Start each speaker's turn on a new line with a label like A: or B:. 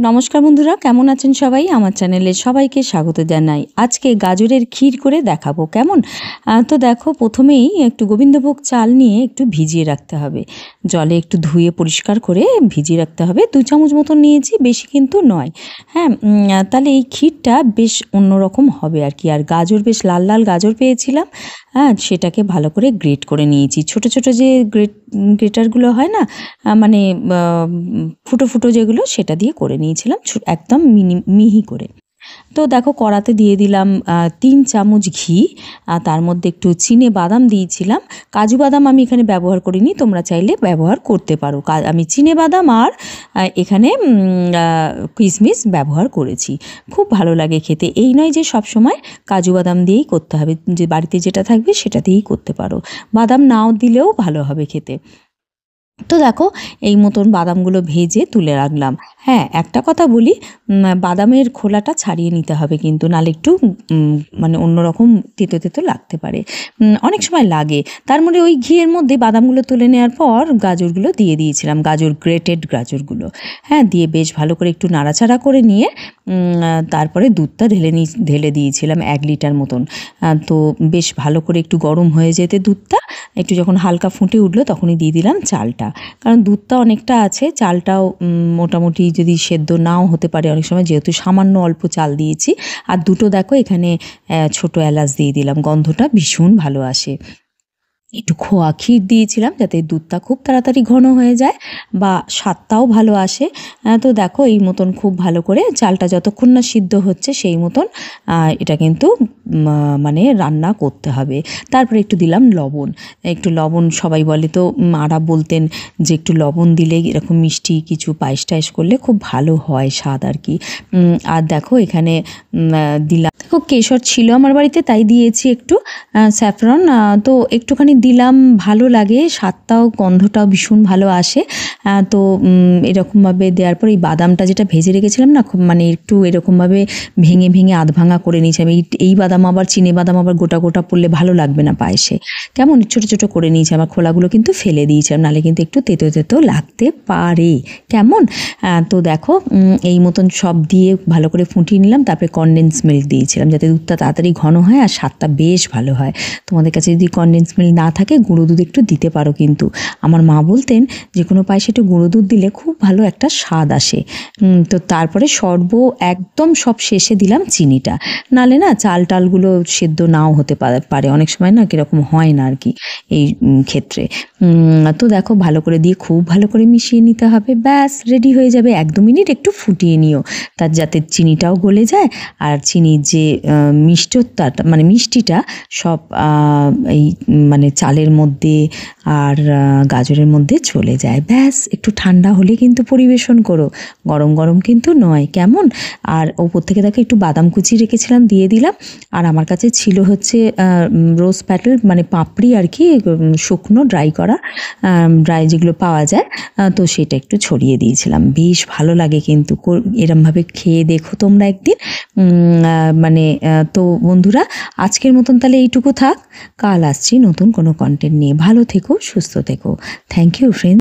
A: নমস্কার বন্ধুরা, কেমন আছেন সবাই? আমার চ্যানেলে সবাইকে স্বাগত জানাই। আজকে গাজরের ক্ষীর করে দেখাবো কেমন। তো দেখো, প্রথমেই একটু গোবিন্দভোগ চাল নিয়ে একটু ভিজিয়ে রাখতে হবে। জলে একটু ধুয়ে পরিষ্কার করে ভিজিয়ে রাখতে হবে। 2 চামচ মতন নিয়েছি, বেশি কিন্তু নয়। হ্যাঁ, তাহলে এই ক্ষীরটা বেশ অন্যরকম হবে আর কি। আর গাজর বেশ লাল লাল গাজর পেয়েছিলাম। হ্যাঁ, সেটাকে ভালো করে গ্রেট করে নিয়েছি। ছোট ছোট যে গ্রেটারগুলো হয় না, মানে ফুটো ফুটো যেগুলো, সেটা দিয়ে করে নিয়েছিলাম একদম মিহি করে। তো দেখো, কড়াতে দিয়ে দিলাম 3 চামচ ঘি। তার মধ্যে একটু চিনে বাদাম দিয়েছিলাম। কাজু বাদাম আমি এখানে ব্যবহার করিনি, তোমরা চাইলে ব্যবহার করতে পারো। আমি চিনে বাদাম আর এখানে কিশমিশ ব্যবহার করেছি। খুব ভালো লাগে খেতে। এই নয় যে সব সময় কাজু বাদাম দিয়েই করতে হবে, যে বাড়িতে যেটা থাকবে সেটা দিয়েই করতে পারো। বাদাম নাও দিলেও ভালো হবে খেতে। তো দেখো, এই মতন বাদামগুলো ভেজে তুলে রাখলাম। হ্যাঁ, একটা কথা বলি, বাদামের খোলাটা ছাড়িয়ে নিতে হবে কিন্তু, নাহলে একটু মানে অন্যরকম তেতো তেতো লাগতে পারে, অনেক সময় লাগে। তার মধ্যে ওই ঘিয়ের মধ্যে বাদামগুলো তুলে নেওয়ার পর গাজরগুলো দিয়ে দিয়েছিলাম, গ্রেটেড গাজরগুলো। হ্যাঁ, দিয়ে বেশ ভালো করে একটু নাড়াচাড়া করে নিয়ে তারপরে দুধটা ঢেলে দিয়েছিলাম 1 লিটার মতন। তো বেশ ভালো করে একটু গরম হয়ে যেতে দুধটা, একটু যখন হালকা ফুটে উঠলো তখনই দিয়ে দিলাম চালটা। কারণ দুধটা অনেকটা আছে, চালটাও মোটামুটি যদি সেদ্ধ নাও হতে পারে অনেক সময়, যেহেতু সামান্য অল্প চাল দিয়েছি। আর দুটো দেখো এখানে ছোট এলাচ দিয়ে দিলাম, গন্ধটা ভীষণ ভালো আসে। একটু খোয়া ক্ষীর দিয়েছিলাম যাতে দুধটা খুব তাড়াতাড়ি ঘন হয়ে যায় বা স্বাদটাও ভালো আসে। তো দেখো, এই মতন খুব ভালো করে চালটা যতক্ষণ না সিদ্ধ হচ্ছে সেই মতন এটা কিন্তু মানে রান্না করতে হবে। তারপরে একটু দিলাম লবণ। একটু লবণ, সবাই বলে তো, মারা বলতেন যে একটু লবণ দিলে এরকম মিষ্টি কিছু পায়েস টায়েস করলে খুব ভালো হয় স্বাদ আর কি। আর দেখো এখানে দিলাম, দেখো কেশর ছিল আমার বাড়িতে তাই দিয়েছি একটু, স্যাফরন তো একটুখানি দিলাম, ভালো লাগে, স্বাদটাও গন্ধটাও ভীষণ ভালো আসে। তো এরকমভাবে দেওয়ার পর এই বাদামটা যেটা ভেজে রেখেছিলাম না, মানে একটু এরকমভাবে ভেঙে ভেঙে আধভাঙা করে নিয়েছিলাম। এই বাদাম আবার চিনে বাদাম আবার গোটা গোটা পড়লে ভালো লাগবে না পায়েসে, কেমন ছোটো ছোটো করে নিয়েছি। আমার খোলাগুলো কিন্তু ফেলে দিয়েছিলাম, নাহলে কিন্তু একটু তেতো তেতো লাগতে পারে, কেমন। তো দেখো, এই মতন সব দিয়ে ভালো করে ফুটিয়ে নিলাম। তারপরে কনডেন্স মিল্ক দিয়েছিলাম যাতে দুধটা তাড়াতাড়ি ঘন হয় আর স্বাদটা বেশ ভালো হয়। তোমাদের কাছে যদি কনডেন্স মিল্ক না থাকে, গুঁড়ো দুধ একটু দিতে পারো কিন্তু। আমার মা বলতেন যে কোনো পায়েসে একটু গুঁড়ো দুধ দিলে খুব ভালো একটা স্বাদ আসে। তো তারপরে একদম সব শেষে দিলাম চিনিটা, নালে না চাল টালগুলো সেদ্ধ নাও হতে পারে অনেক সময়, না কীরকম হয় না আর কি এই ক্ষেত্রে। তো দেখো, ভালো করে দিয়ে খুব ভালো করে মিশিয়ে নিতে হবে, ব্যাস রেডি হয়ে যাবে। 1-2 মিনিট একটু ফুটিয়ে নিও, তার যাতে চিনিটাও গলে যায় আর চিনির যে মানে মিষ্টিটা সব এই মানে চালের মধ্যে আর গাজরের মধ্যে চলে যায়। ব্যাস একটু ঠান্ডা হলে কিন্তু পরিবেশন করো, গরম গরম কিন্তু নয়, কেমন। আর ওপর থেকে দেখো একটু বাদাম কুচি রেখেছিলাম, দিয়ে দিলাম। আর আমার কাছে ছিল হচ্ছে রোজ প্যাটেল, মানে পাপড়ি আর কি, শুকনো ড্রাই করা, ড্রাই যেগুলো পাওয়া যায়, তো সেটা একটু ছড়িয়ে দিয়েছিলাম। বেশ ভালো লাগে কিন্তু, এরমভাবে খেয়ে দেখো তোমরা একদিন। মানে তো বন্ধুরা, আজকের মতন তাহলে এইটুকু থাক। কাল আসছি নতুন কোনো কন্টেন্ট নিয়ে। ভালো থেকো, সুস্থ থেকো। Thank you friend.